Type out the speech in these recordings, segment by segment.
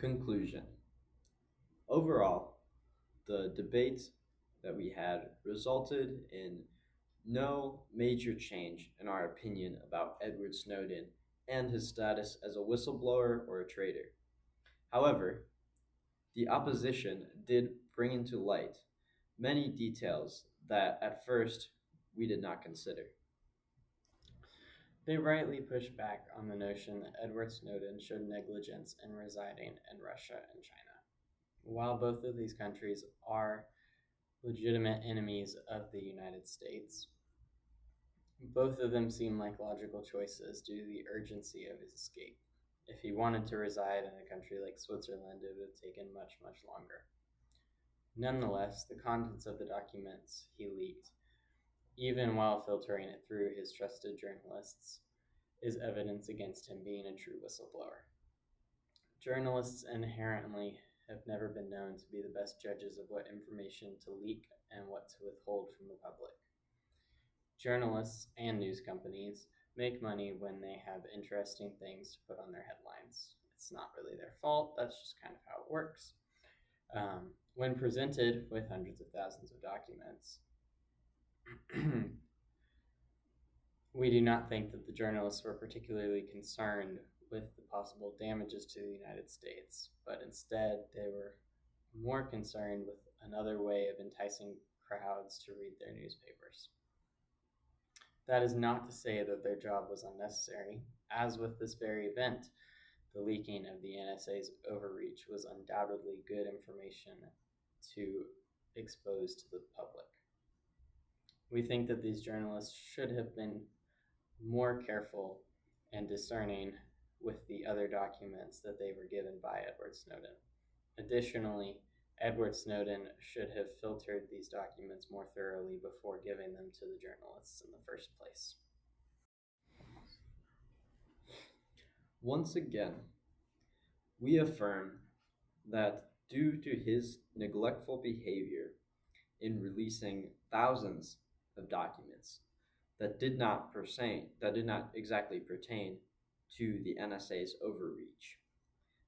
Conclusion. Overall, the debate that we had resulted in no major change in our opinion about Edward Snowden and his status as a whistleblower or a traitor. However, the opposition did bring into light many details that at first we did not consider. They rightly push back on the notion that Edward Snowden showed negligence in residing in Russia and China. While both of these countries are legitimate enemies of the United States, both of them seem like logical choices due to the urgency of his escape. If he wanted to reside in a country like Switzerland, it would have taken much, much longer. Nonetheless, the contents of the documents he leaked, even while filtering it through his trusted journalists, is evidence against him being a true whistleblower. Journalists inherently have never been known to be the best judges of what information to leak and what to withhold from the public. Journalists and news companies make money when they have interesting things to put on their headlines. It's not really their fault, that's just kind of how it works. When presented with hundreds of thousands of documents, we do not think that the journalists were particularly concerned with the possible damages to the United States, but instead they were more concerned with another way of enticing crowds to read their newspapers. That is not to say that their job was unnecessary. As with this very event, the leaking of the NSA's overreach was undoubtedly good information to expose to the public. We think that these journalists should have been more careful and discerning with the other documents that they were given by Edward Snowden. Additionally, Edward Snowden should have filtered these documents more thoroughly before giving them to the journalists in the first place. Once again, we affirm that due to his neglectful behavior in releasing thousands of documents that did not exactly pertain to the NSA's overreach,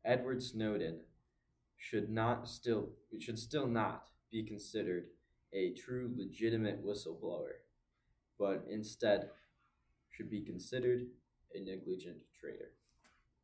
Edward Snowden should still not be considered a true legitimate whistleblower, but instead should be considered a negligent traitor.